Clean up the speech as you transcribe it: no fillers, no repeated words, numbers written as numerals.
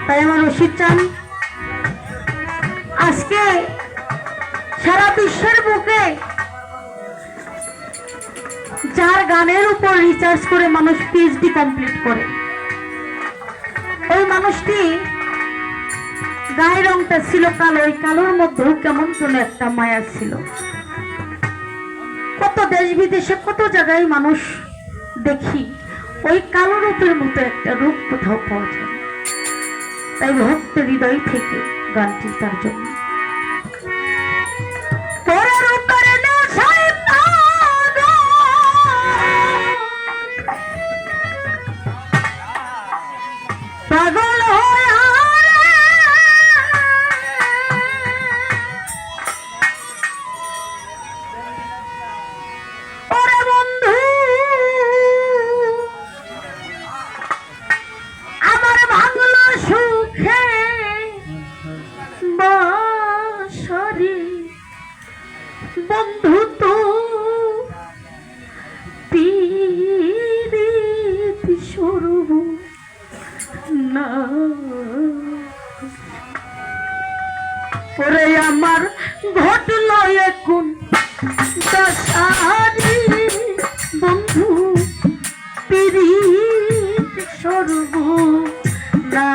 তাই আমার রশিদ চান আজকে সারা বিশ্বের বুকে যার গানের উপর রিসার্চ করে মানুষ পিএইচডি কমপ্লিট করে, ওই মানুষটি গায়ের রংটা ছিল কালো, ওই কালোর মধ্যেও কেমন যেন একটা মায়া ছিল। কত দেশ বিদেশে কত জায়গায় মানুষ দেখি ওই কালো রূপের মতো একটা রূপ কোথাও পাওয়া যায়। তাই ভক্ত হৃদয় থেকে গানটি তার জন্য। পাগল ওরে বন্ধু আমার ভাঙল সুখে বাঁশরি বন্ধু তো পীড়িত স্বরূপ না ওরে আমার ঘটল এখন দশারি বন্ধু পীড়িত স্বরূপ না